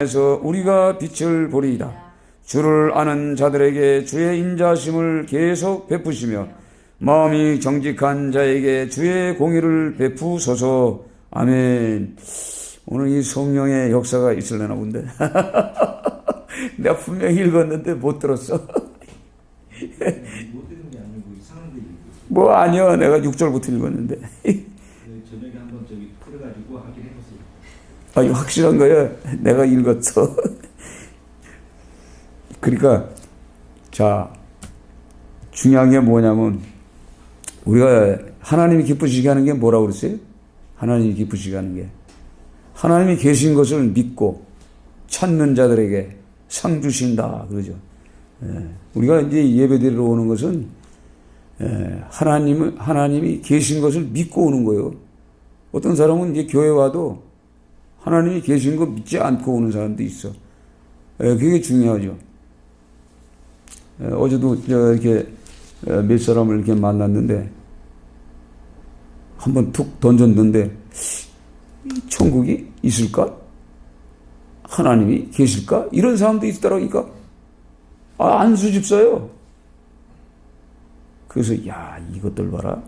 그래서 우리가 빛을 보리이다. 주를 아는 자들에게 주의 인자심을 계속 베푸시며 마음이 정직한 자에게 주의 공의를 베푸소서. 아멘. 오늘 이 성령의 역사가 있으려나 본데. 내가 분명히 읽었는데 못 들었어. 못 들은 게 아니고 이상한 거 읽고. 뭐 아니야. 내가 6절부터 읽었는데. 저녁에 한번 저기 풀어가지고 확인해 보세요. 아, 이거 확실한 거야. 내가 읽었어. 그러니까 자, 중요한 게 뭐냐면 우리가 하나님이 기쁘시게 하는 게 뭐라고 그랬어요? 하나님이 기쁘시게 하는 게 하나님이 계신 것을 믿고 찾는 자들에게 상 주신다 그러죠. 우리가 이제 예배드리러 오는 것은 하나님이 계신 것을 믿고 오는 거예요. 어떤 사람은 이제 교회 와도 하나님이 계신 거 믿지 않고 오는 사람도 있어. 그게 중요하죠. 어제도 이렇게 몇 사람을 이렇게 만났는데 한번 툭 던졌는데 천국이 있을까? 하나님이 계실까? 이런 사람도 있더라니까. 안수 집사요. 그래서 야, 이것들 봐라.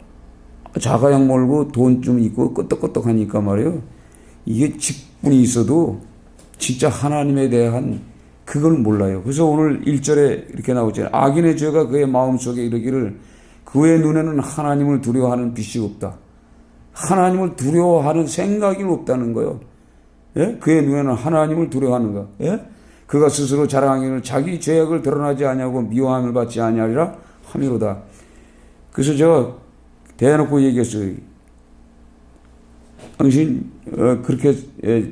자가양 몰고 돈 좀 있고 끄떡끄떡하니까 말이에요. 이게 직분이 있어도 진짜 하나님에 대한 그걸 몰라요. 그래서 오늘 1절에 이렇게 나오잖아요. 악인의 죄가 그의 마음속에 이르기를 그의 눈에는 하나님을 두려워하는 빛이 없다. 하나님을 두려워하는 생각이 없다는 거예요. 예? 그의 눈에는 하나님을 두려워하는가? 예? 그가 스스로 자랑하기를 자기 죄악을 드러나지 아니하고 미워함을 받지 아니하리라 함이로다. 그래서 제가 대놓고 얘기했어요. 당신 그렇게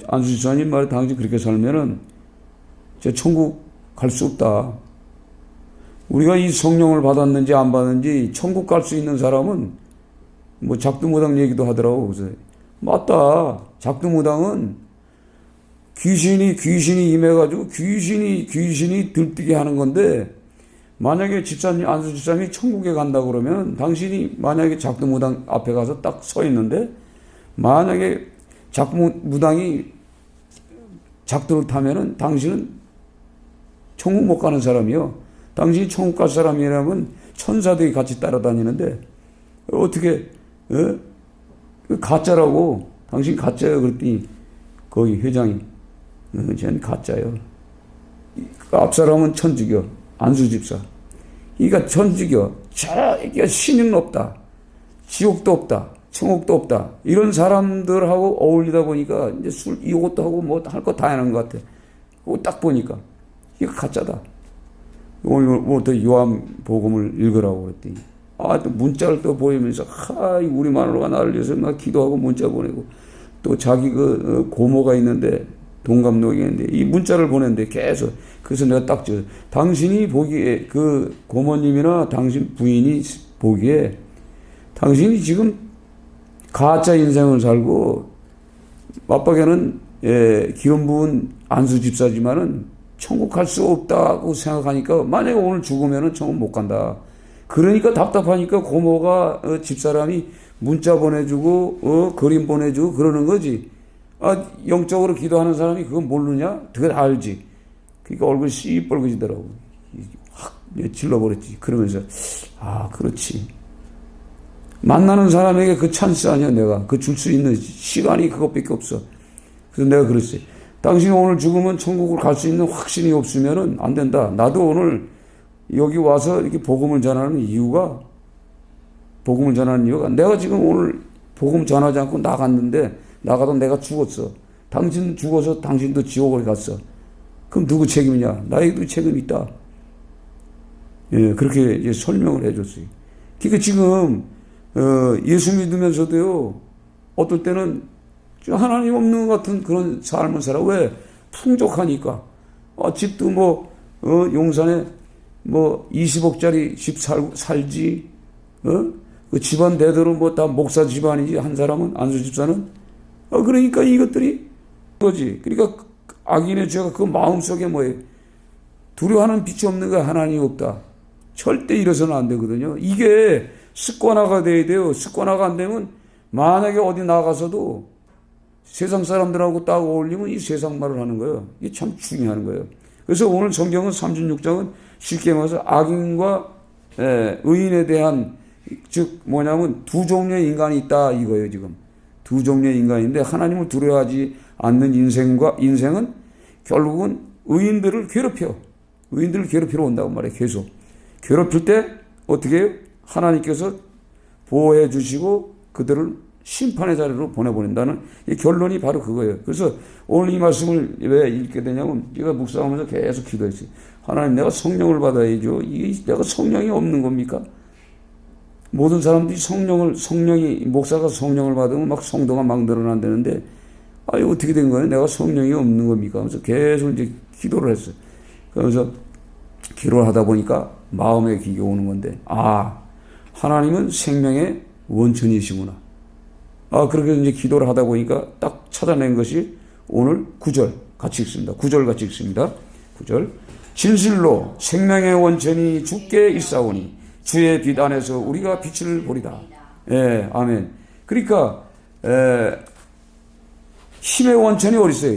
안수지사님 말에 당신 그렇게 살면은 저 천국 갈 수 없다. 우리가 이 성령을 받았는지 안 받았는지 천국 갈 수 있는 사람은 뭐 작두무당 얘기도 하더라고. 그래서 맞다. 작두무당은 귀신이 임해가지고 귀신이 들뛰게 하는 건데 만약에 집사님 안수 집사님이 천국에 간다 그러면 당신이 만약에 작두무당 앞에 가서 딱 서 있는데 만약에 작두무당이 작두를 타면은 당신은 천국 못 가는 사람이요. 당신이 천국 갈 사람이라면 천사들이 같이 따라다니는데 어떻게 가짜라고. 당신 가짜예요. 그랬더니 거기 회장이 쟤는 가짜예요. 앞사람은 천주교 안수집사. 그러니까 천주교 저기가 신은 없다. 지옥도 없다. 천국도 없다. 이런 사람들하고 어울리다 보니까 이제 술 이것도 하고 뭐 할 거 다 하는 것 같아. 그거 딱 보니까 이거 가짜다. 오늘 또 요한복음을 읽으라고 그랬더니 또 문자를 또 보이면서 우리 마누라가 나를 위해서 막 기도하고 문자 보내고 또 자기 그 고모가 있는데 동갑록이 있는데 이 문자를 보냈는데 계속. 그래서 내가 딱 당신이 보기에 그 고모님이나 당신 부인이 보기에 당신이 지금 가짜 인생을 살고 맞박에는 기혼 부은 안수 집사지만은 천국 갈 수 없다고 생각하니까 만약에 오늘 죽으면은 천국 못 간다. 그러니까 답답하니까 고모가 집사람이 문자 보내주고 그림 보내주고 그러는 거지. 영적으로 기도하는 사람이 그거 모르냐? 그거 다 알지. 그러니까 얼굴 씨뻘거지더라고. 확 질러버렸지. 그러면서 그렇지. 만나는 사람에게 그 찬스 아니야. 내가 그 줄 수 있는 시간이 그것밖에 없어. 그래서 내가 그랬어요. 당신이 오늘 죽으면 천국을 갈 수 있는 확신이 없으면은 안 된다. 나도 오늘 여기 와서 이렇게 복음을 전하는 이유가 내가 지금 오늘 복음 전하지 않고 나가도 내가 죽었어. 당신 죽어서 당신도 지옥을 갔어. 그럼 누구 책임이냐? 나에게도 책임이 있다. 그렇게 이제 설명을 해줬어요. 그러니까 지금 예수 믿으면서도요, 어떨 때는 하나님 없는 것 같은 그런 삶을 살아. 왜? 풍족하니까. 집도 용산에 20억짜리 집 살지. 그 집안 대대로 다 목사 집안이지. 한 사람은, 안수 집사는. 그러니까 이것들이 거지. 그러니까 악인의 죄가 그 마음속에 뭐예요? 두려워하는 빛이 없는 거야. 하나님이 없다. 절대 이래서는 안 되거든요. 이게 습관화가 돼야 돼요. 습관화가 안 되면 만약에 어디 나가서도 세상 사람들하고 딱 어울리면 이 세상 말을 하는 거예요. 이게 참 중요한 거예요. 그래서 오늘 성경은 36장은 쉽게 말해서 악인과 의인에 대한 즉 뭐냐면 두 종류의 인간이 있다 이거예요. 지금 두 종류의 인간인데 하나님을 두려워하지 않는 인생은 결국은 의인들을 괴롭히러 온다고 말해요. 계속 괴롭힐 때 어떻게 해요? 하나님께서 보호해 주시고 그들을 심판의 자리로 보내보낸다는 이 결론이 바로 그거예요. 그래서 오늘 이 말씀을 왜 읽게 되냐면 제가 묵상하면서 계속 기도했어요. 하나님, 내가 성령을 받아야죠. 이게 내가 성령이 없는 겁니까? 모든 사람들이 목사가 성령을 받으면 막 성도가 막 늘어난다는데, 이거 어떻게 된 거예요? 내가 성령이 없는 겁니까? 그래서 계속 이제 기도를 했어요. 그러면서 기도를 하다 보니까 마음에 기가 오는 건데, 하나님은 생명의 원천이시구나. 그렇게 이제 기도를 하다 보니까 딱 찾아낸 것이 오늘 9절 같이 읽습니다. 9절 같이 읽습니다. 9절. 진실로 생명의 원천이 주께 있사오니 주의 빛 안에서 우리가 빛을 보리다. 예, 아멘. 그러니까 힘의 원천이 어디 있어요?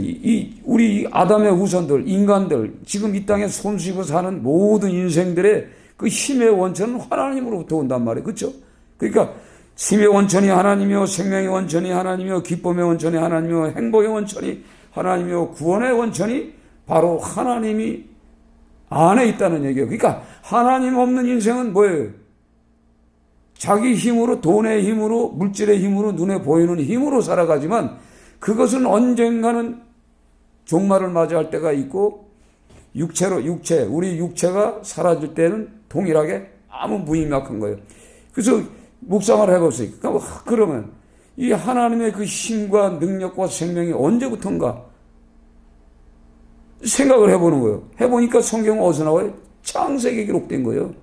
우리 아담의 후손들, 인간들, 지금 이 땅에 손수입어 사는 모든 인생들의 그 힘의 원천은 하나님으로부터 온단 말이에요. 그렇죠? 그러니까 힘의 원천이 하나님이요, 생명의 원천이 하나님이요, 기쁨의 원천이 하나님이요, 행복의 원천이 하나님이요, 구원의 원천이 바로 하나님이 안에 있다는 얘기예요. 그러니까 하나님 없는 인생은 뭐예요? 자기 힘으로, 돈의 힘으로, 물질의 힘으로, 눈에 보이는 힘으로 살아가지만 그것은 언젠가는 종말을 맞이할 때가 있고 우리 육체가 사라질 때는 동일하게 아무 무의미한 거예요. 그래서 묵상을 해보세요. 그러면 이 하나님의 그 힘과 능력과 생명이 언제부턴가 생각을 해보는 거예요. 해보니까 성경은 어디서 나와요? 창세기에 기록된 거예요.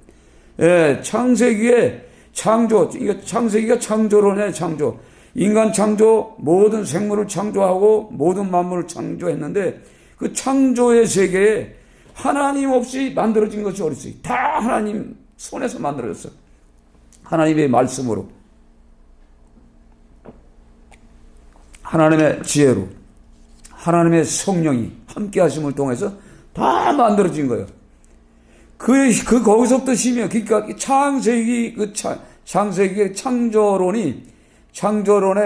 예, 창세기에 창세기가 창조론의 창조. 인간 창조, 모든 생물을 창조하고 모든 만물을 창조했는데 그 창조의 세계에 하나님 없이 만들어진 것이 어디 있어요? 다 하나님 손에서 만들어졌어요. 하나님의 말씀으로, 하나님의 지혜로, 하나님의 성령이 함께 하심을 통해서 다 만들어진 거예요. 거기서부터 힘이에요. 그러니까 창세기의 창조론의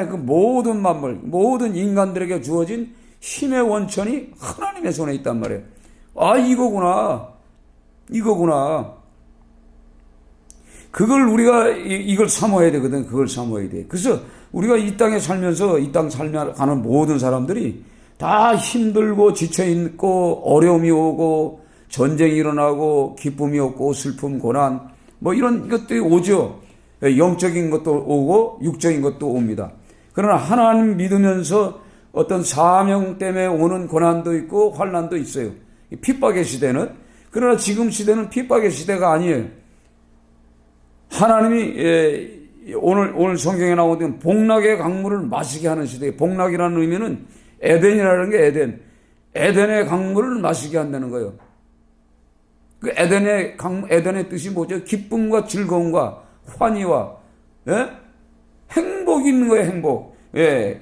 그 모든 만물, 모든 인간들에게 주어진 힘의 원천이 하나님의 손에 있단 말이에요. 이거구나. 그걸 우리가 이걸 사모해야 되거든. 그걸 사모해야 돼. 그래서 우리가 이 땅에 살면서 이 땅 살면가는 모든 사람들이 다 힘들고 지쳐있고 어려움이 오고 전쟁이 일어나고 기쁨이 없고 슬픔 고난 뭐 이런 것들이 오죠. 영적인 것도 오고 육적인 것도 옵니다. 그러나 하나님 믿으면서 어떤 사명 때문에 오는 고난도 있고 환난도 있어요. 핍박의 시대는. 그러나 지금 시대는 핍박의 시대가 아니에요. 하나님이 오늘 성경에 나오는 복락의 강물을 마시게 하는 시대예요. 복락이라는 의미는 에덴이라는 게 에덴의 강물을 마시게 한다는 거예요. 그 에덴의 뜻이 뭐죠? 기쁨과 즐거움과 환희와 행복이 있는 거예요. 행복.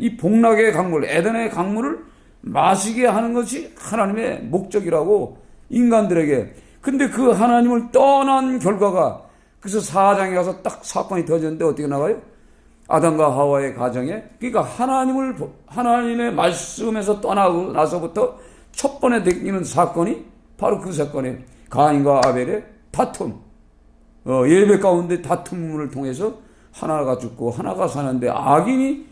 이 복락의 강물, 에덴의 강물을 마시게 하는 것이 하나님의 목적이라고 인간들에게. 근데 그 하나님을 떠난 결과가 그래서 4장에 가서 딱 사건이 터졌는데 어떻게 나가요? 아담과 하와의 가정에. 그러니까 하나님의 말씀에서 떠나고 나서부터 첫 번에 느끼는 사건이 바로 그 사건이에요. 가인과 아벨의 다툼. 예배 가운데 다툼을 통해서 하나가 죽고 하나가 사는데 악인이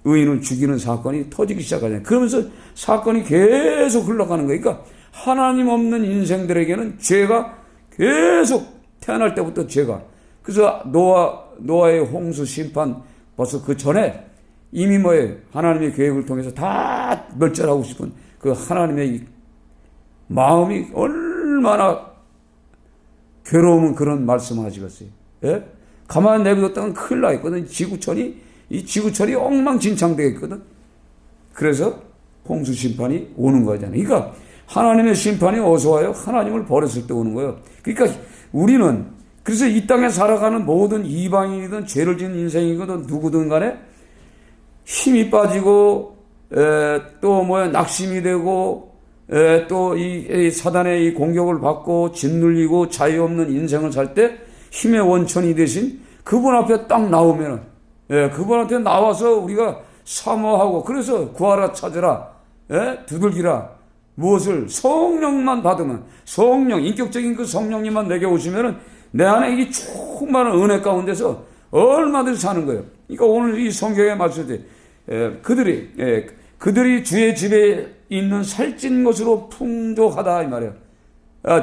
의인을 죽이는 사건이 터지기 시작하잖아요. 그러면서 사건이 계속 흘러가는 거예요. 그러니까 하나님 없는 인생들에게는 죄가 계속 태어날 때부터 죄가. 그래서 노아의 홍수 심판 벌써 그 전에 이미 뭐예요? 하나님의 계획을 통해서 다 멸절하고 싶은 그 하나님의 마음이 얼마나 괴로우면 그런 말씀을 하시겠어요. 예? 가만히 내버렸다면 큰일 나겠거든. 이 지구촌이 엉망진창되겠거든. 그래서 홍수 심판이 오는 거잖아요. 그러니까 하나님의 심판이 어디서 와요? 하나님을 버렸을 때 오는 거예요. 그러니까 우리는 그래서 이 땅에 살아가는 모든 이방인이든 죄를 지은 인생이거든 누구든 간에 힘이 빠지고 또 낙심이 되고 또 이 사단의 이 공격을 받고 짓눌리고 자유 없는 인생을 살 때 힘의 원천이 되신 그분 앞에 딱 나오면은 그분한테 나와서 우리가 사모하고 그래서 구하라 찾으라 두들기라 무엇을 성령만 받으면 성령 인격적인 그 성령님만 내게 오시면은 내 안에 이 충만한 은혜 가운데서 얼마든지 사는 거예요. 그러니까 오늘 이 성경에 말씀대 그들이 주의 집에 있는 살찐 것으로 풍족하다 이 말이에요.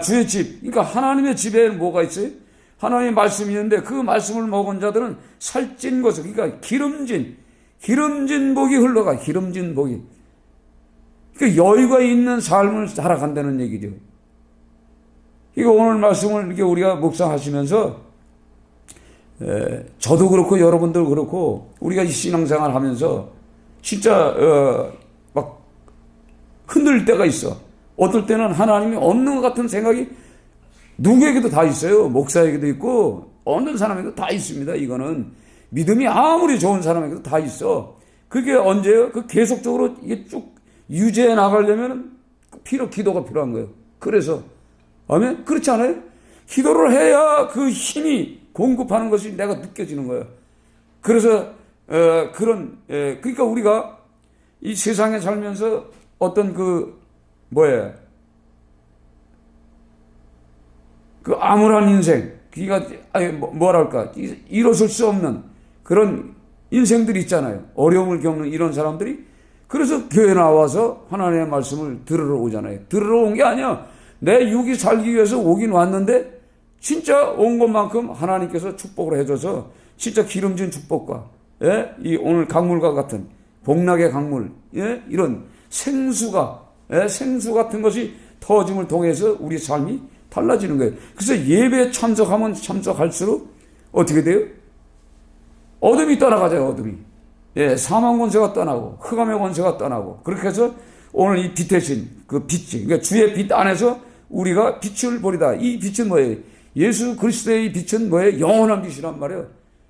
주의 집, 그러니까 하나님의 집에 뭐가 있어요? 하나님의 말씀이 있는데 그 말씀을 먹은 자들은 살찐 것을, 그러니까 기름진 복이 흘러가, 기름진 복이. 그 여유가 있는 삶을 살아간다는 얘기죠. 이거 오늘 말씀을 이렇게 우리가 묵상하시면서 저도 그렇고 여러분들 그렇고 우리가 이 신앙생활 하면서 진짜 막 흔들릴 때가 있어. 어떨 때는 하나님이 없는 것 같은 생각이 누구에게도 다 있어요. 목사에게도 있고 어느 사람에게도 다 있습니다. 이거는 믿음이 아무리 좋은 사람에게도 다 있어. 그게 언제요? 그 계속적으로 이게 쭉 유지해 나가려면 기도가 필요한 거예요. 그래서 아멘? 그렇지 않아요? 기도를 해야 그 힘이 공급하는 것이 내가 느껴지는 거예요. 그래서 그러니까 우리가 이 세상에 살면서 어떤 그 암울한 인생, 뭐랄까 일어설 수 없는 그런 인생들이 있잖아요. 어려움을 겪는 이런 사람들이 그래서 교회 나와서 하나님의 말씀을 들으러 오잖아요. 들으러 온 게 아니야. 내 육이 살기 위해서 오긴 왔는데 진짜 온 것만큼 하나님께서 축복을 해줘서 진짜 기름진 축복과 이 오늘 강물과 같은 복락의 강물 이런 생수 같은 것이 터짐을 통해서 우리 삶이 달라지는 거예요. 그래서 예배에 참석하면 참석할수록 어떻게 돼요? 어둠이 떠나가죠. 어둠이. 사망 권세가 떠나고 흑암의 권세가 떠나고 그렇게 해서 오늘 이 빛의 신, 그 빛이 그러니까 주의 빛 안에서 우리가 빛을 보리다. 이 빛은 뭐예요? 예수 그리스도의 빛은 뭐예요? 영원한 빛이란 말이에요.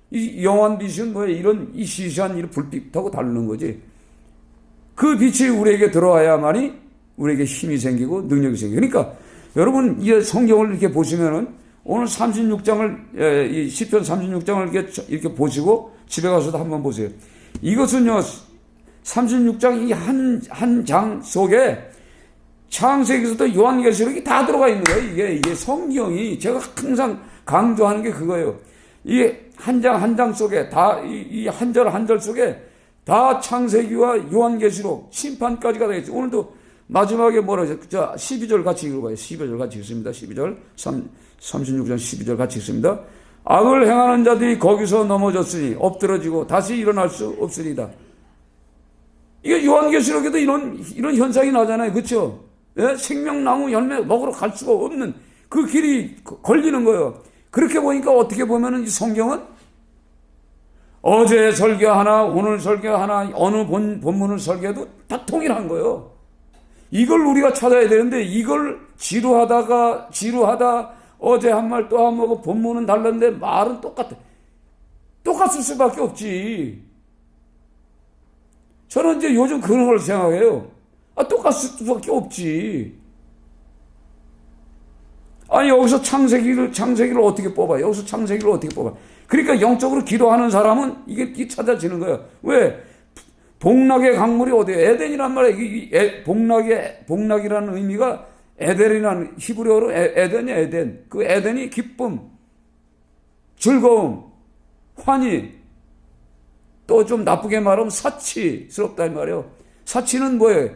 이 영원한 빛은 뭐예요? 이런 이 시시한 이 불빛하고 다르는 거지. 그 빛이 우리에게 들어와야만이 우리에게 힘이 생기고 능력이 생기고. 그러니까 여러분 이 성경을 이렇게 보시면은 오늘 36장을 이 시편 36장을 이렇게 보시고 집에 가서도 한번 보세요. 이것은요 36장 이 한 장 속에 창세기에서부터 요한계시록이 다 들어가 있는 거예요. 이게 성경이 제가 항상 강조하는 게 그거예요. 이게 한 장 한 장 속에 다 이 한 절 한 절 속에 다 창세기와 요한계시록 심판까지가 되어 있어요. 오늘도 마지막에 뭐라 하죠? 자, 12절 같이 읽어봐요. 12절 같이 읽습니다. 12절 36장 12절 같이 읽습니다. 악을 행하는 자들이 거기서 넘어졌으니 엎드러지고 다시 일어날 수 없으리다. 이게 요한계시록에도 이런 현상이 나잖아요. 그렇죠? 생명나무 열매 먹으러 갈 수가 없는 그 길이 걸리는 거예요. 그렇게 보니까 어떻게 보면은 이 성경은 어제 설교 하나, 오늘 설교 하나, 어느 본문을 설교해도 다 통일한 거예요. 이걸 우리가 찾아야 되는데 이걸 지루하다 어제 한 말 또 한 번 본문은 달랐는데 말은 똑같아. 똑같을 수밖에 없지. 저는 이제 요즘 그런 걸 생각해요. 똑같을 수밖에 없지. 아니 여기서 창세기를 어떻게 뽑아? 여기서 창세기를 어떻게 뽑아? 그러니까 영적으로 기도하는 사람은 이게 찾아지는 거예요. 왜? 복락의 강물이 어디에? 에덴이란 말이에요. 복락이라는 의미가 에덴이라는 히브리어로 에덴이야, 에덴. 그 에덴이 기쁨, 즐거움, 환희, 또 좀 나쁘게 말하면 사치스럽다 이 말이에요. 사치는 뭐예요?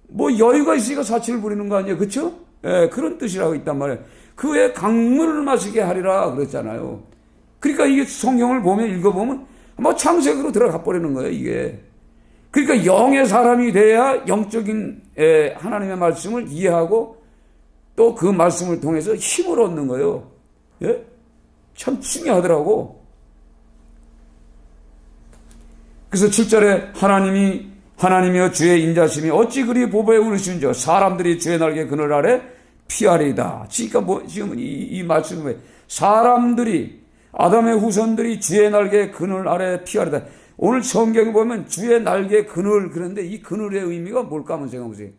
뭐 여유가 있으니까 사치를 부리는 거 아니에요? 그렇죠? 그런 뜻이라고 있단 말이에요. 그의 강물을 마시게 하리라 그랬잖아요. 그러니까 이게 성경을 보면 읽어보면 뭐 창세기로 들어가 버리는 거예요, 이게. 그러니까 영의 사람이 돼야 영적인 하나님의 말씀을 이해하고 또 그 말씀을 통해서 힘을 얻는 거예요. 참 중요하더라고. 그래서 7절에 하나님이여 주의 인자심이 어찌 그리 보배에 오르시는지 사람들이 주의 날개 그늘 아래 피하리이다. 그러니까 지금 이 말씀은 사람들이 아담의 후손들이 주의 날개 그늘 아래 피하리다. 오늘 성경에 보면 주의 날개 그늘 그런데 이 그늘의 의미가 뭘까 한번 생각해 보세요.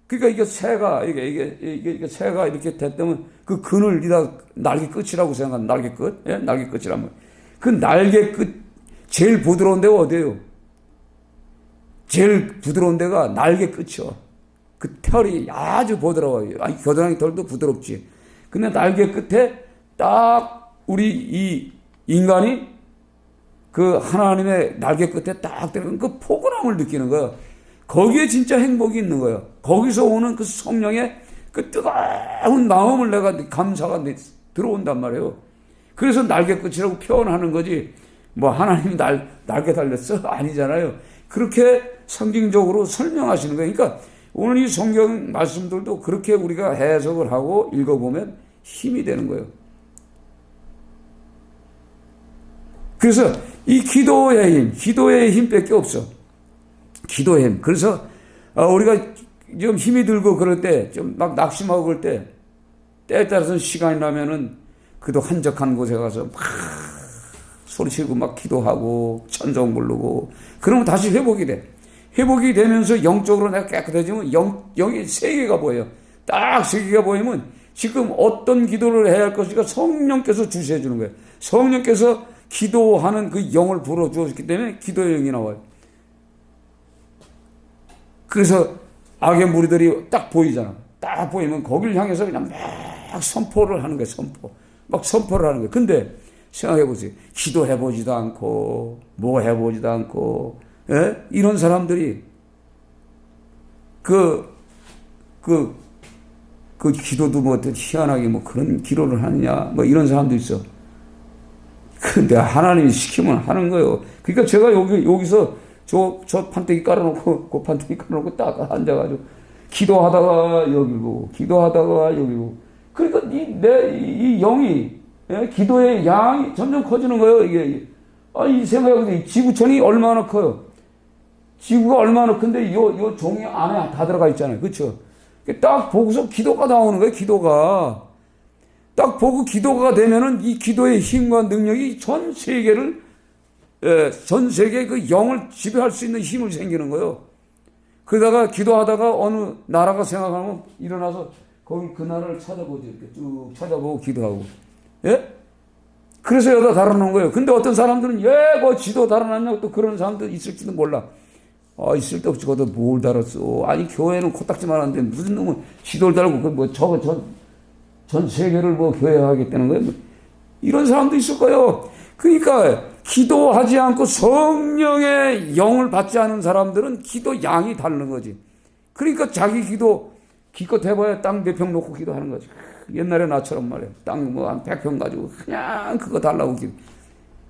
그러니까 이게 새가 이게 새가 이렇게 됐다면 그 그늘이다 날개 끝이라고 생각하는 날개 끝, 예? 날개 끝이라면 그 날개 끝 제일 부드러운 데가 어디예요? 제일 부드러운 데가 날개 끝이요. 그 털이 아주 부드러워요. 아니 겨드랑이 털도 부드럽지. 근데 날개 끝에 딱 우리 이 인간이 그 하나님의 날개 끝에 딱 들어간 그 포근함을 느끼는 거예요. 거기에 진짜 행복이 있는 거예요. 거기서 오는 그 성령의 그 뜨거운 마음을 내가 감사가 들어온단 말이에요. 그래서 날개 끝이라고 표현하는 거지. 뭐 하나님이 날개 달렸어? 아니잖아요. 그렇게 상징적으로 설명하시는 거예요. 그러니까 오늘 이 성경 말씀들도 그렇게 우리가 해석을 하고 읽어보면 힘이 되는 거예요. 그래서 이 기도의 힘밖에 없어. 기도의 힘. 그래서 우리가 좀 힘이 들고 그럴 때, 좀 막 낙심하고 그럴 때, 때에 따라서는 시간이 나면은 그도 한적한 곳에 가서 막 소리치고 막 기도하고 천성 부르고 그러면 다시 회복이 돼. 회복이 되면서 영적으로 내가 깨끗해지면 영이 세계가 보여요. 딱 세계가 보이면 지금 어떤 기도를 해야 할 것인가 성령께서 주시해 주는 거예요. 성령께서 기도하는 그 영을 불어주었기 때문에 기도의 영이 나와요. 그래서 악의 무리들이 딱 보이잖아. 딱 보이면 거기를 향해서 그냥 막 선포를 하는 거예요. 막 선포를 하는 거예요. 근데 생각해 보세요. 기도해보지도 않고 뭐 해보지도 않고 예? 이런 사람들이 그 기도도 뭐 희한하게 뭐 그런 기도를 하느냐 뭐 이런 사람도 있어. 근데 하나님이 시키면 하는 거예요. 그러니까 제가 여기서 저 판때기 깔아놓고 그 판때기 깔아놓고 딱 앉아가지고 기도하다가 여기고 기도하다가 여기고 그러니까 이 영이 예? 기도의 양이 점점 커지는 거예요. 이게 이 생각해보세요. 지구촌이 얼마나 커요. 지구가 얼마나 큰데 요 종이 안에 다 들어가 있잖아요. 그렇죠? 딱 보고서 기도가 나오는 거예요. 기도가 딱 보고 기도가 되면은 이 기도의 힘과 능력이 전 세계를 전 세계 그 영을 지배할 수 있는 힘을 생기는 거예요. 그러다가 기도하다가 어느 나라가 생각하면 일어나서 거기 그 나라를 찾아보죠. 이렇게 쭉 찾아보고 기도하고. 예? 그래서 여기다 달아놓은 거예요. 근데 어떤 사람들은 뭐 지도 달아놨냐고 또 그런 사람들 있을지도 몰라. 있을 때 없이 거기다 뭘 달았어. 아니 교회는 코딱지만 한데 무슨 놈은 지도를 달고 그 뭐 저거 전 세계를 뭐 교회하겠다는 거예요. 뭐 이런 사람도 있을 거예요. 그러니까 기도하지 않고 성령의 영을 받지 않은 사람들은 기도 양이 다른 거지. 그러니까 자기 기도 기껏 해봐야 땅 몇 평 놓고 기도하는 거지. 옛날에 나처럼 말이야. 땅 뭐 한 100평 가지고 그냥 그거 달라고 기도.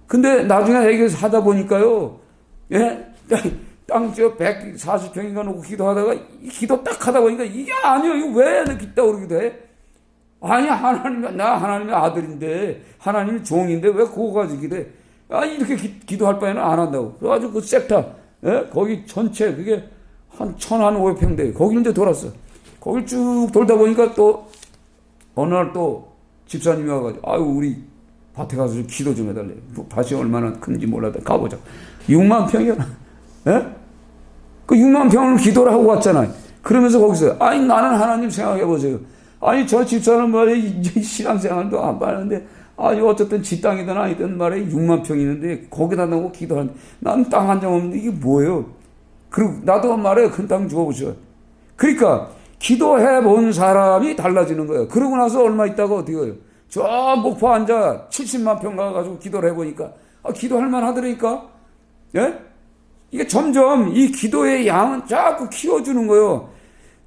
근데 나중에 얘기해서 하다 보니까요. 예? 땅 저 140평인가 놓고 기도하다가 기도 딱 하다 보니까 이게 아니야. 이거 왜 기도하고 그러기도 해? 아니 나 하나님의 아들인데 하나님의 종인데 왜 그거 가지고 기도해? 이렇게 기도할 바에는 안 한다고. 그래가지고 그 섹터 거기 전체 그게 한 1,500평 돼. 거기 이제 돌았어. 거길 쭉 돌다 보니까 또 어느 날 또 집사님이 와가지고 우리 밭에 가서 좀 기도 좀 해달래. 밭이 얼마나 큰지 몰라도 가보자. 6만 평이야. 예? 그 6만 평을 기도를 하고 왔잖아요. 그러면서 거기서 나는 하나님 생각해 보세요. 저 집사는 말이야 신앙생활도 안 하는데 어쨌든 지 땅이든 아니든 말이야 6만 평이 있는데 거기다 놓고 기도하는데 난 땅 한 장 없는데 이게 뭐예요? 그리고 나도 말이야 큰 땅 주워보셔. 그러니까 기도해 본 사람이 달라지는 거예요. 그러고 나서 얼마 있다가 어떻게 해요? 저 목포 앉아 70만 평 가가지고 기도를 해보니까 기도할 만하더라니까. 예? 이게 점점 이 기도의 양은 자꾸 키워주는 거예요.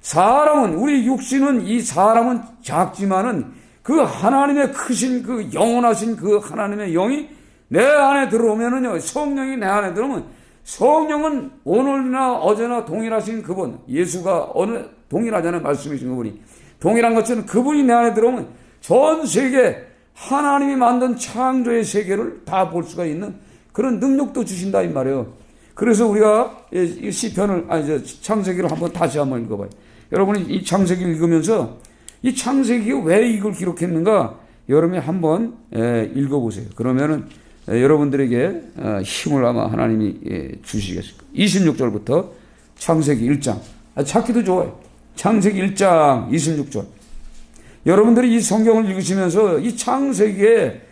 사람은 우리 육신은 이 사람은 작지만은 그 하나님의 크신 그 영원하신 그 하나님의 영이 내 안에 들어오면은요 성령이 내 안에 들어오면 성령은 오늘이나 어제나 동일하신 그분 예수가 어느 동일하잖아요. 말씀이신 그분이 동일한 것처럼 그분이 내 안에 들어오면 전 세계 하나님이 만든 창조의 세계를 다 볼 수가 있는 그런 능력도 주신다 이 말이에요. 그래서 우리가 이 시편을 창세기를 다시 한번 읽어봐요. 여러분이 이 창세기를 읽으면서 이 창세기가 왜 이걸 기록했는가 여러분이 한번 읽어보세요. 그러면은 여러분들에게 힘을 아마 하나님이 주시겠을 거예요. 26절부터 창세기 1장. 찾기도 좋아요. 창세기 1장 26절. 여러분들이 이 성경을 읽으시면서 이 창세기에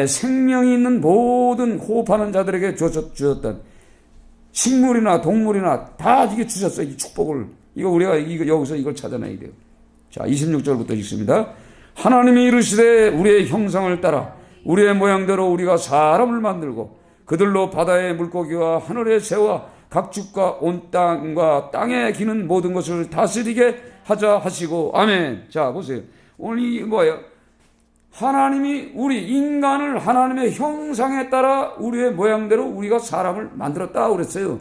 생명이 있는 모든 호흡하는 자들에게 주셨던 식물이나 동물이나 다 이게 주셨어요. 이 축복을. 이거 우리가 여기서 이걸 찾아내야 돼요. 자, 26절부터 읽습니다. 하나님이 이르시되 우리의 형상을 따라 우리의 모양대로 우리가 사람을 만들고 그들로 바다의 물고기와 하늘의 새와 각축과 온 땅과 땅에 기는 모든 것을 다스리게 하자 하시고 아멘. 자, 보세요. 오늘 이 뭐예요? 하나님이 우리 인간을 하나님의 형상에 따라 우리의 모양대로 우리가 사람을 만들었다 그랬어요.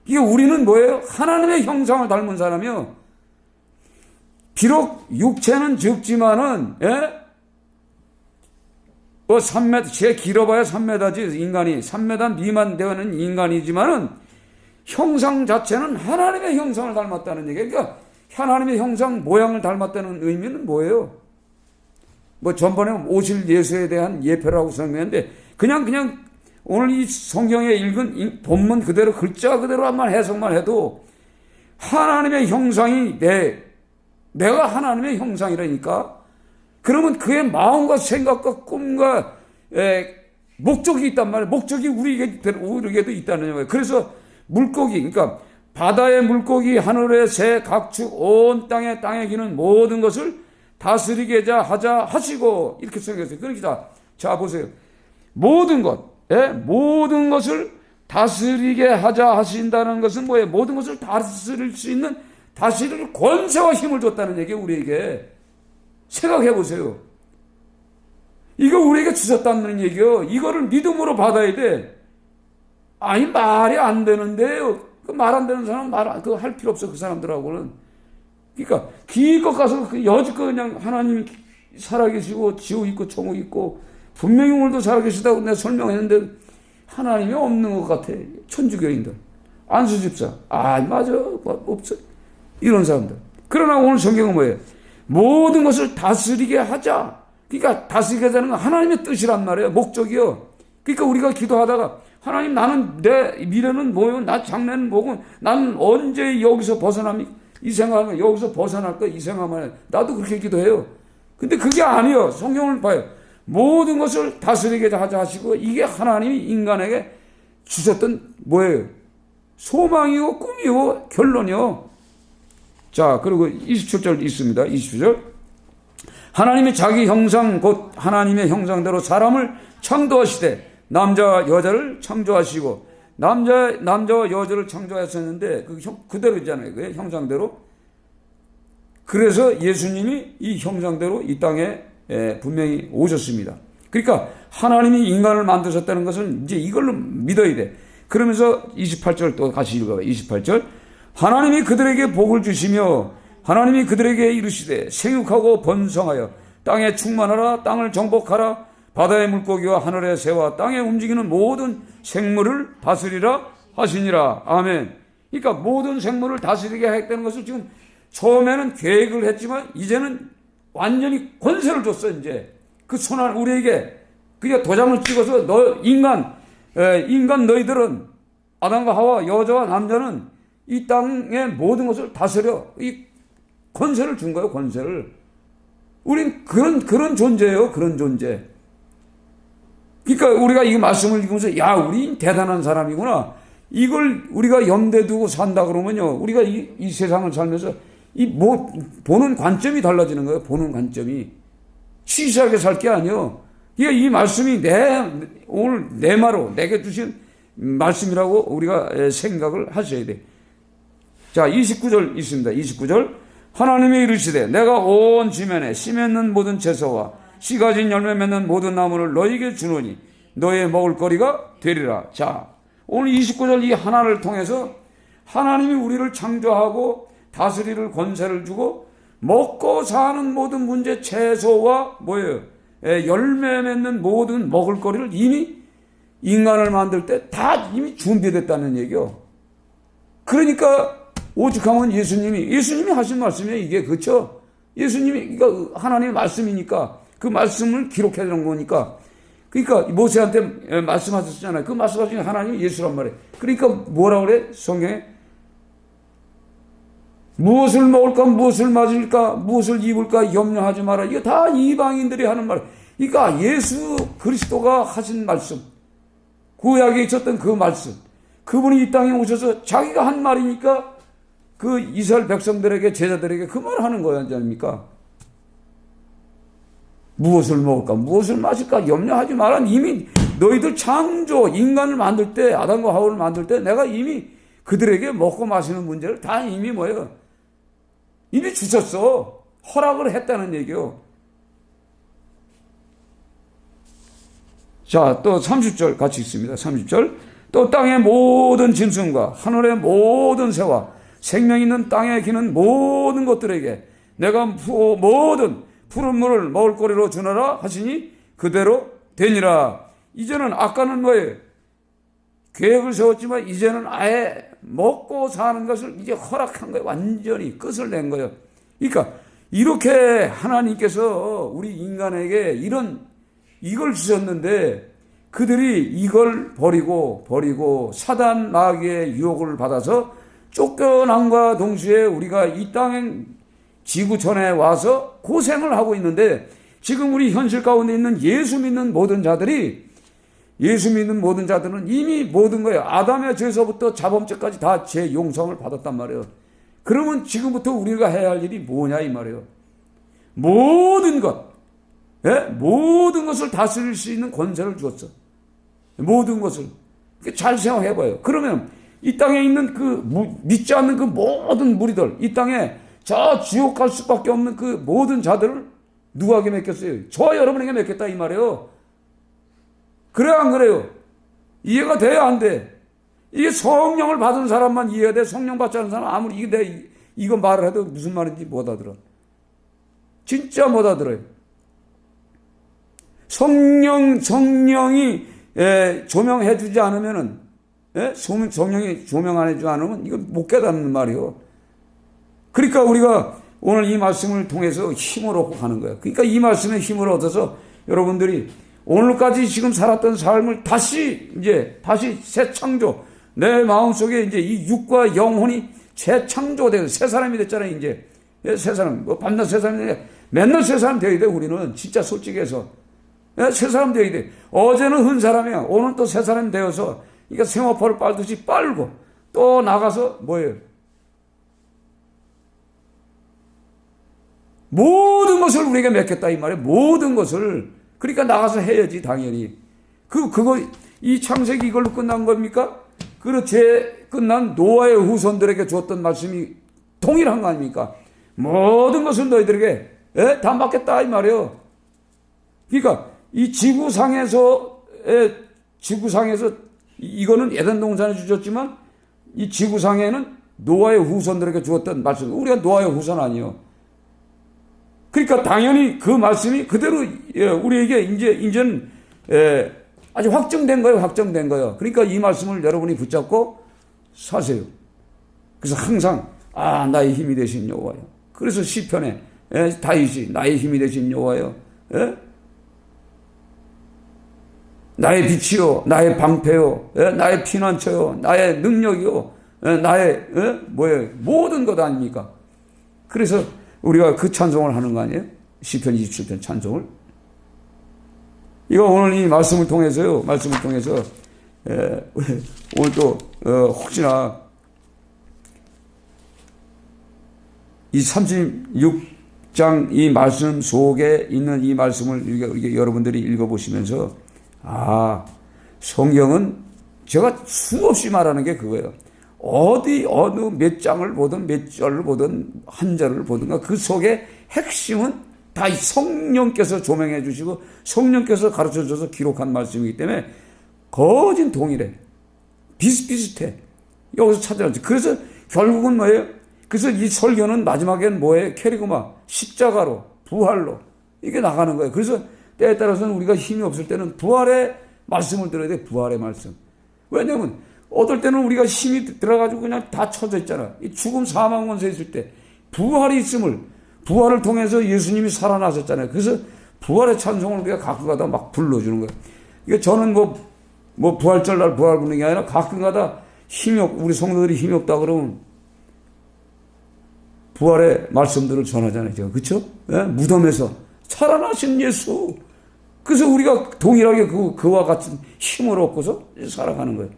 이게 우리는 뭐예요? 하나님의 형상을 닮은 사람이요. 비록 육체는 적지만은, 뭐 3m, 제 길어봐야 3m지, 인간이. 3m 미만 되는 인간이지만은, 형상 자체는 하나님의 형상을 닮았다는 얘기예요. 그러니까, 하나님의 형상, 모양을 닮았다는 의미는 뭐예요? 뭐, 전번에 오실 예수에 대한 예표라고 설명했는데, 그냥, 오늘 이 성경에 읽은 이 본문 그대로, 글자 그대로 한번 해석만 해도, 하나님의 형상이 내가 하나님의 형상이라니까. 그러면 그의 마음과 생각과 꿈과 목적이 있단 말이에요. 목적이 우리에게도 있다는 거예요. 그래서 물고기, 그러니까 바다의 물고기, 하늘의 새, 각축, 온 땅에 기는 모든 것을 다스리게 하자 하시고 이렇게 생겼어요. 그러니까 자 보세요. 모든 것을 다스리게 하자 하신다는 것은 뭐예요? 모든 것을 다스릴 수 있는 다스릴 권세와 힘을 줬다는 얘기예요. 우리에게. 생각해 보세요. 이거 우리에게 주셨다는 얘기요. 이거를 믿음으로 받아야 돼. 아니 말이 안 되는데요. 그 말 안 되는 사람 그거 할 필요 없어. 그 사람들하고는. 그러니까 기껏 가서 여지껏 그냥 하나님이 살아계시고 지옥 있고 천국 있고 분명히 오늘도 살아계시다고 내가 설명했는데 하나님이 없는 것 같아. 천주교인들. 안수집사. 맞아. 없어. 이런 사람들. 그러나 오늘 성경은 뭐예요? 모든 것을 다스리게 하자. 그러니까 다스리게 하자는 건 하나님의 뜻이란 말이에요. 목적이요. 그러니까 우리가 기도하다가 하나님 나는 내 미래는 뭐요? 나 장래는 뭐고? 나는 언제 여기서 벗어납니까? 이 생각하면 여기서 벗어날까? 이 생각만 해. 나도 그렇게 기도해요. 근데 그게 아니에요. 성경을 봐요. 모든 것을 다스리게 하자 하시고 이게 하나님이 인간에게 주셨던 뭐예요? 소망이요, 꿈이요, 결론이요. 자, 그리고 27절 있습니다. 27절. 하나님이 자기 형상, 곧 하나님의 형상대로 사람을 창조하시되, 남자와 여자를 창조하시고, 남자와 여자를 창조하셨는데, 그대로잖아요. 그 형상대로. 그래서 예수님이 이 형상대로 이 땅에 분명히 오셨습니다. 그러니까 하나님이 인간을 만드셨다는 것은 이제 이걸로 믿어야 돼. 그러면서 28절 또 같이 읽어봐요. 28절. 하나님이 그들에게 복을 주시며 하나님이 그들에게 이르시되 생육하고 번성하여 땅에 충만하라. 땅을 정복하라. 바다의 물고기와 하늘의 새와 땅에 움직이는 모든 생물을 다스리라 하시니라. 아멘. 그러니까 모든 생물을 다스리게 했다는 것을 지금 처음에는 계획을 했지만 이제는 완전히 권세를 줬어. 이제 그 손안 우리에게 그냥 도장을 찍어서 인간 너희들은 아담과 하와 여자와 남자는 이 땅의 모든 것을 다스려. 이 권세를 준 거예요, 권세를. 우린 그런 존재예요, 그런 존재. 그러니까 우리가 이 말씀을 읽으면서, 우리 대단한 사람이구나. 이걸 우리가 염두에 두고 산다 그러면요, 우리가 이 세상을 살면서, 보는 관점이 달라지는 거예요, 보는 관점이. 시시하게 살 게 아니에요. 이 말씀이 오늘 내 마로 내게 주신 말씀이라고 우리가 생각을 하셔야 돼. 자, 29절 있습니다. 29절. 하나님이 이르시되 내가 온 지면에 씨 맺는 모든 채소와 씨 가진 열매 맺는 모든 나무를 너희에게 주노니 너의 먹을 거리가 되리라. 자, 오늘 29절 이 하나를 통해서 하나님이 우리를 창조하고 다스리를 권세를 주고 먹고 사는 모든 문제 채소와 열매 맺는 모든 먹을 거리를 이미 인간을 만들 때 다 이미 준비됐다는 얘기요. 그러니까 오죽하면 예수님이 하신 말씀이에요. 이게 그렇죠? 예수님이 그러니까 하나님의 말씀이니까 그 말씀을 기록해 놓은 거니까 그러니까 모세한테 말씀하셨잖아요. 그 말씀하신 하나님이 예수란 말이에요. 그러니까 뭐라고 그래? 성경에 무엇을 먹을까, 무엇을 마실까, 무엇을 입을까 염려하지 마라. 이거 다 이방인들이 하는 말. 그러니까 예수 그리스도가 하신 말씀, 구약에 있었던 그 말씀, 그분이 이 땅에 오셔서 자기가 한 말이니까 그 이스라엘 백성들에게, 제자들에게 그 말을 하는 거야, 아닙니까? 무엇을 먹을까, 무엇을 마실까 염려하지 마라. 이미 너희들 창조, 인간을 만들 때, 아담과 하와를 만들 때 내가 이미 그들에게 먹고 마시는 문제를 다 이미 뭐예요? 이미 주셨어. 허락을 했다는 얘기요. 자, 또 30절 같이 읽습니다. 30절. 또 땅의 모든 짐승과 하늘의 모든 새와 생명 있는 땅에 기는 모든 것들에게 내가 모든 푸른 물을 먹을거리로 주노라 하시니 그대로 되니라. 이제는 아까는 뭐예요? 계획을 세웠지만 이제는 아예 먹고 사는 것을 이제 허락한 거예요. 완전히 끝을 낸 거예요. 그러니까 이렇게 하나님께서 우리 인간에게 이걸 주셨는데 그들이 이걸 버리고 사단 마귀의 유혹을 받아서 쫓겨남과 동시에 우리가 이 땅 지구촌에 와서 고생을 하고 있는데 지금 우리 현실 가운데 있는 예수 믿는 모든 자들은 이미 모든 거예요. 아담의 죄서부터 자범죄까지 다 죄 용서를 받았단 말이에요. 그러면 지금부터 우리가 해야 할 일이 뭐냐 이 말이에요. 모든 것을 다스릴 수 있는 권세를 주었어. 모든 것을. 잘 생각해봐요. 그러면 이 땅에 있는 믿지 않는 그 모든 무리들, 이 땅에 저 지옥 갈 수밖에 없는 그 모든 자들을 누구에게 맡겼어요? 저와 여러분에게 맡겼다 이 말이에요. 그래요, 안 그래요? 이해가 돼야 안 돼? 이게 성령을 받은 사람만 이해가 돼. 성령 받지 않은 사람은 아무리 이거 말을 해도 무슨 말인지 못 알아들어. 진짜 못 알아들어요. 성령이 조명해 주지 않으면은, 성령이 조명 안 해주지 않으면 이거 못 깨닫는 말이에요. 그러니까 우리가 오늘 이 말씀을 통해서 힘을 얻고 가는 거예요. 그러니까 이 말씀에 힘을 얻어서 여러분들이 오늘까지 지금 살았던 삶을 다시 새 창조, 내 마음속에 이제 이 육과 영혼이 재창조되고 새 사람이 됐잖아요, 이제. 새 사람, 밤낮 새 사람이 되냐. 맨날 새 사람 되어야 돼, 우리는. 진짜 솔직히 해서. 새 사람 되어야 돼. 어제는 한 사람이야. 오늘 또 새 사람이 되어서, 그러니까 생화포를 빨듯이 빨고, 또 나가서 뭐예요? 모든 것을 우리에게 맡겼다, 이 말이에요. 모든 것을. 그러니까 나가서 해야지, 당연히. 이 창세기 이걸로 끝난 겁니까? 죄 끝난 노아의 후손들에게 줬던 말씀이 동일한 거 아닙니까? 모든 것을 너희들에게 다 맡겼다, 이 말이에요. 그러니까 이 지구상에서 이거는 에덴 동산에 주셨지만 이 지구상에는 노아의 후손들에게 주었던 말씀. 우리가 노아의 후손 아니에요. 그러니까 당연히 그 말씀이 그대로 우리에게 이제는 아주 확정된 거예요. 그러니까 이 말씀을 여러분이 붙잡고 사세요. 그래서 항상 나의 힘이 되신 여호와요. 그래서 시편에 다윗이 나의 힘이 되신 여호와요. 나의 빛이요, 나의 방패요, 나의 피난처요, 나의 능력이요, 나의 모든 것 아닙니까? 그래서 우리가 그 찬송을 하는 거 아니에요? 시편 27편 찬송을. 이거 오늘 이 말씀을 통해서 오늘 또 혹시나 이 36장 이 말씀 속에 있는 이 말씀을 여러분들이 읽어보시면서 성경은 제가 수없이 말하는 게 그거예요. 어느 몇 장을 보든 몇 절을 보든 한 절을 보든가 그 속에 핵심은 다 성령께서 조명해 주시고 성령께서 가르쳐 줘서 기록한 말씀이기 때문에 거진 동일해. 비슷비슷해. 여기서 찾아야지. 그래서 결국은 뭐예요? 그래서 이 설교는 마지막엔 뭐예요? 캐리고마, 십자가로, 부활로 이게 나가는 거예요. 그래서 때에 따라서는 우리가 힘이 없을 때는 부활의 말씀을 들어야 돼. 부활의 말씀. 왜냐면 어떨 때는 우리가 힘이 들어가지고 그냥 다 쳐져 있잖아. 이 죽음 사망 원세 있을 때 부활이 있음을, 부활을 통해서 예수님이 살아나셨잖아요. 그래서 부활의 찬송을 우리가 갖고 가다 막 불러주는 거예요. 이게 저는 뭐 부활절 날 부활 부르는 게 아니라 가끔가다 우리 성도들이 힘이 없다 그러면 부활의 말씀들을 전하잖아요. 제가. 그쵸? 예? 무덤에서 살아나신 예수. 그래서 우리가 동일하게 그와 같은 힘을 얻고서 살아가는 거예요.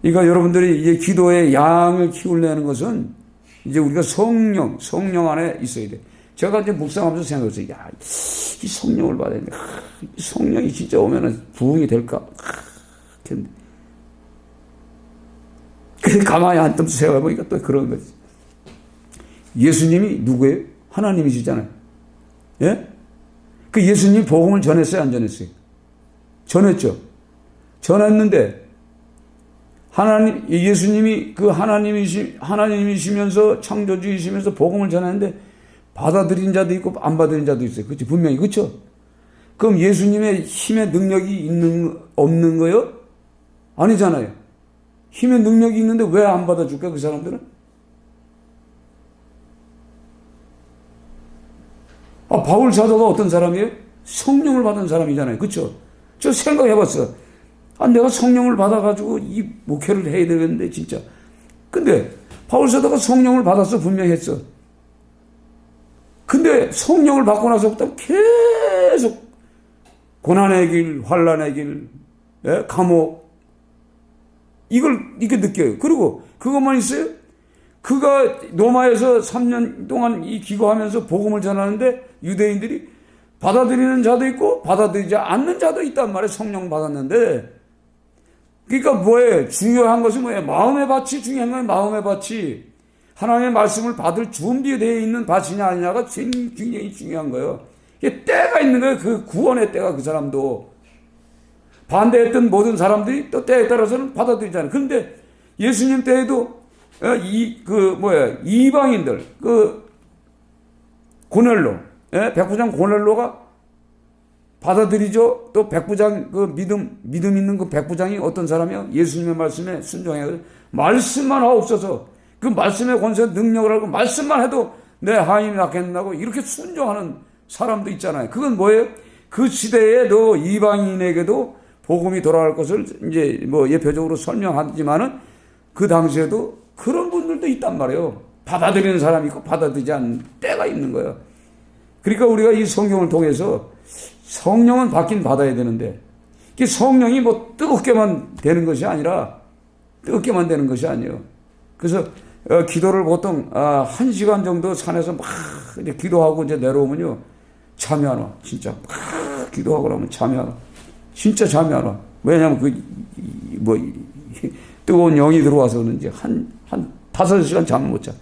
그러니까 여러분들이 이제 기도의 양을 키우려는 것은 이제 우리가 성령 안에 있어야 돼. 제가 이제 묵상하면서 생각했어요. 야, 이 성령을 받아야 돼. 이 성령이 진짜 오면은 부흥이 될까? 그래서 가만히 한참 생각해보니까 또 그런 거지. 예수님이 누구예요? 하나님이시잖아요. 예? 그 예수님이 복음을 전했어요? 안 전했어요? 전했죠. 전했는데, 예수님이 그 하나님이시면서 창조주이시면서 복음을 전했는데, 받아들인 자도 있고, 안 받아들인 자도 있어요. 그렇지? 분명히. 그렇죠? 그럼 예수님의 힘의 능력이 없는 거요? 아니잖아요. 힘의 능력이 있는데 왜 안 받아줄까, 그 사람들은? 바울 사도가 어떤 사람이에요? 성령을 받은 사람이잖아요. 그쵸? 저 생각해봤어. 내가 성령을 받아가지고 이 목회를 해야 되겠는데, 진짜. 근데, 바울 사도가 성령을 받았어, 분명히 했어. 근데 성령을 받고 나서부터 계속 고난의 길, 환난의 길, 감옥, 이걸 이렇게 느껴요. 그리고 그것만 있어요? 그가 로마에서 3년 동안 이 기거하면서 복음을 전하는데 유대인들이 받아들이는 자도 있고 받아들이지 않는 자도 있단 말이에요. 성령 받았는데. 그러니까 뭐예요? 중요한 것은 뭐예요? 마음의 밭이 중요한 거예요. 마음의 밭이. 하나님의 말씀을 받을 준비되어 있는 밭이냐 아니냐가 굉장히 중요한 거예요. 이게 때가 있는 거예요. 그 구원의 때가 그 사람도. 반대했던 모든 사람들이 또 때에 따라서는 받아들이잖아요. 그런데 예수님 때에도 이방인들, 고넬로, 백부장 고넬로가 받아들이죠. 또 백부장 믿음 있는 그 백부장이 어떤 사람이요? 예수님의 말씀에 순종해서 말씀만 하옵소서. 그 말씀의 권세 능력을 알고 말씀만 해도 내 하인이 낫겠다고 이렇게 순종하는 사람도 있잖아요. 그건 뭐예요? 그 시대에도 이방인에게도 복음이 돌아갈 것을 이제 예표적으로 설명하지만은 그 당시에도 그런 분들도 있단 말이에요. 받아들이는 사람이 있고 받아들이지 않는 때가 있는 거예요. 그러니까 우리가 이 성경을 통해서 성령은 받긴 받아야 되는데 이 성령이 뜨겁게만 되는 것이 아니라 뜨겁게만 되는 것이 아니에요. 그래서 기도를 보통 1시간 정도 산에서 막 이제 기도하고 이제 내려오면요 잠이 안 와. 진짜 막 기도하고 나면 잠이 안 와. 진짜 잠이 안 와. 왜냐하면 뜨거운 영이 들어와서 그런지 한 5시간 잠을 못 자.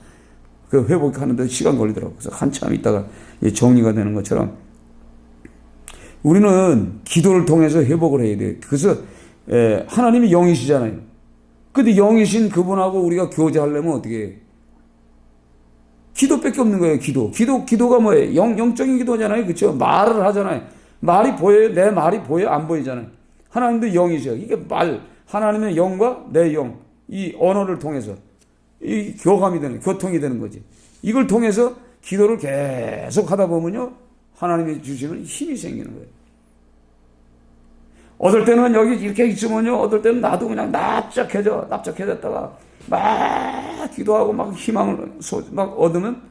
그 회복하는데 시간 걸리더라고. 그래서 한참 있다가 정리가 되는 것처럼 우리는 기도를 통해서 회복을 해야 돼. 그래서 하나님이 영이시잖아요. 근데 영이신 그분하고 우리가 교제하려면 어떻게 해요? 기도밖에 없는 거예요. 기도가 뭐예요? 영적인 기도잖아요. 그렇죠? 말을 하잖아요. 말이 보여요? 내 말이 보여요? 안 보이잖아요. 하나님도 영이죠. 이게 하나님의 영과 내 영, 이 언어를 통해서 이 교통이 되는 거지. 이걸 통해서 기도를 계속 하다 보면요, 하나님이 주시는 힘이 생기는 거예요. 어떨 때는 여기 이렇게 있으면요, 어떨 때는 나도 그냥 납작해졌다가 막 기도하고 막 희망을 막 얻으면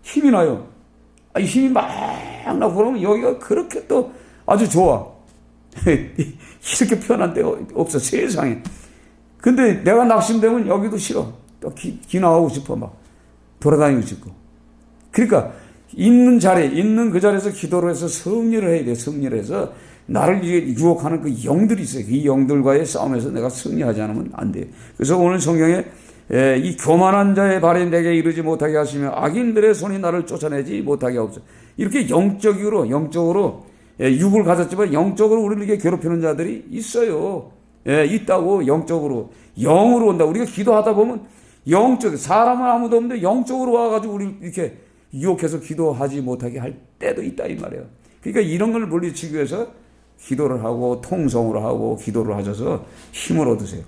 힘이 나요. 이 힘이 막 나고 그러면 여기가 그렇게 또 아주 좋아. 이렇게 편한 데가 없어, 세상에. 근데 내가 낙심되면 여기도 싫어. 또 기나하고 싶어, 막. 돌아다니고 싶고. 그러니까, 있는 그 자리에서 기도를 해서 승리를 해야 돼, 승리를 해서. 나를 유혹하는 그 영들이 있어요. 이 영들과의 싸움에서 내가 승리하지 않으면 안 돼. 그래서 오늘 성경에 이 교만한 자의 발이 내게 이르지 못하게 하시며 악인들의 손이 나를 쫓아내지 못하게 하옵소서. 이렇게 영적으로 육을 가졌지만 영적으로 우리를 이렇게 괴롭히는 자들이 있어요. 있다고. 영적으로 영으로 온다. 우리가 기도하다 보면 사람은 아무도 없는데 영적으로 와가지고 우리를 이렇게 유혹해서 기도하지 못하게 할 때도 있다 이 말이에요. 그러니까 이런 걸 물리치기 위해서 기도를 하고 통성으로 하고 기도를 하셔서 힘을 얻으세요.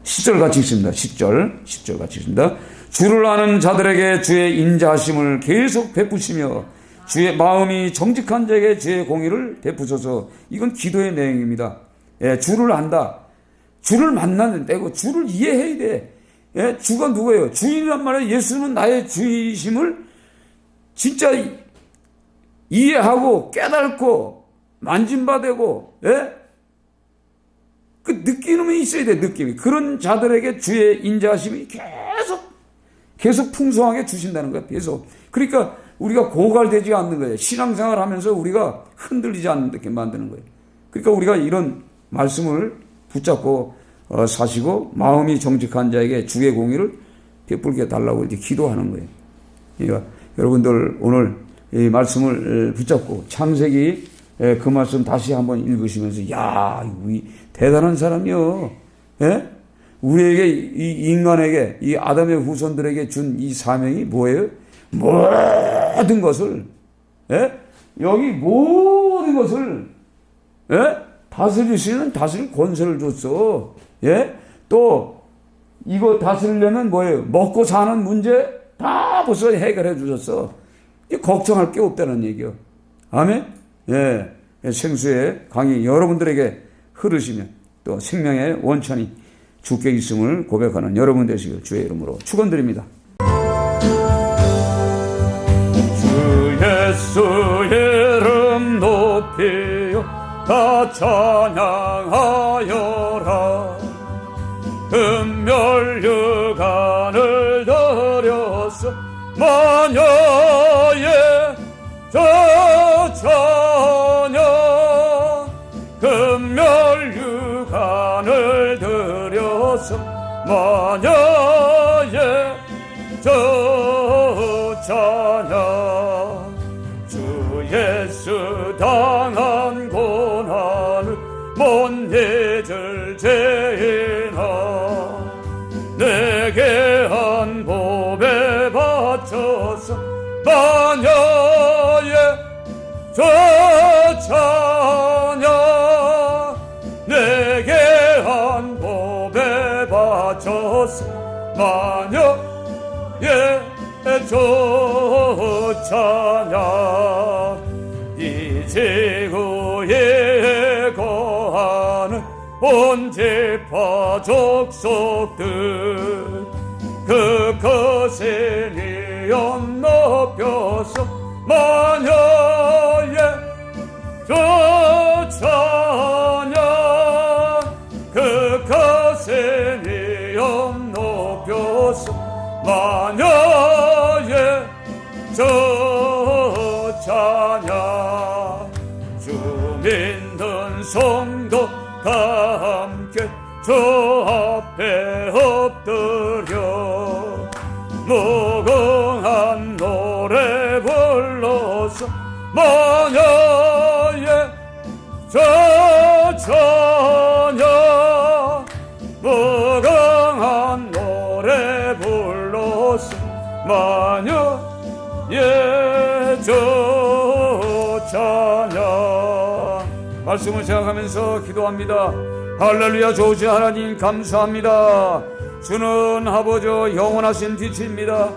10절 같이 있습니다. 10절 같이 있습니다. 주를 아는 자들에게 주의 인자하심을 계속 베푸시며 주의 마음이 정직한 자에게 주의 공의를 베푸소서. 이건 기도의 내용입니다. 예, 주를 안다. 주를 만나는 때고 주를 이해해야 돼. 예, 주가 누구예요? 주인이란 말은 예수는 나의 주이심을 진짜 이해하고 깨닫고 만진바되고, 예? 그 느낌이 있어야 돼, 느낌이. 그런 자들에게 주의 인자하심이 계속 풍성하게 주신다는 거예요, 계속. 그러니까 우리가 고갈되지 않는 거예요. 신앙생활 하면서 우리가 흔들리지 않게 만드는 거예요. 그러니까 우리가 이런 말씀을 붙잡고 사시고 마음이 정직한 자에게 주의 공의를 베풀게 달라고 이제 기도하는 거예요. 그러니까 여러분들 오늘 이 말씀을 붙잡고 창세기 그 말씀 다시 한번 읽으시면서 야, 이 대단한 사람이요. 예? 우리에게 이 인간에게 이 아담의 후손들에게 준 이 사명이 뭐예요? 모든 것을 예? 여기 모든 것을 예? 다스릴 수 있는 다스릴 권세를 줬어. 예? 또 이거 다스리려면 뭐예요? 먹고 사는 문제 다 벌써 해결해 주셨어. 걱정할 게 없다는 얘기요. 아멘. 예. 생수의 강이 여러분들에게 흐르시면 또 생명의 원천이 주께 있음을 고백하는 여러분 되시길 주의 이름으로 축원드립니다. 주 예수의 이름 높이요 다 찬양하여라. 금멸유관을 들여서 마녀의 저 찬양. 금멸유관을 들여서 마녀의 저 찬양. 주 예수 당한 고난을 못 잊을 죄인아 내게 한 법에 바쳐서 마녀의 저 찬양 내게 한 법에 바쳐서 마녀의 저 찬양. 이 지구에 거하는 온 지파 족속들 그 거센이 높여서 마녀의 저 찬양. 그 거센이 높여서 마녀의 저 찬양. 주 믿는 성도 다 함께 주 앞에 엎드려 무궁한 노래 불러서 마녀의 저 찬양. 무궁한 노래 불러서 마녀의 저 찬양. 말씀을 생각하면서 기도합니다. 할렐루야. 좋으신 하나님 감사합니다. 주는 아버지 영원하신 빛입니다.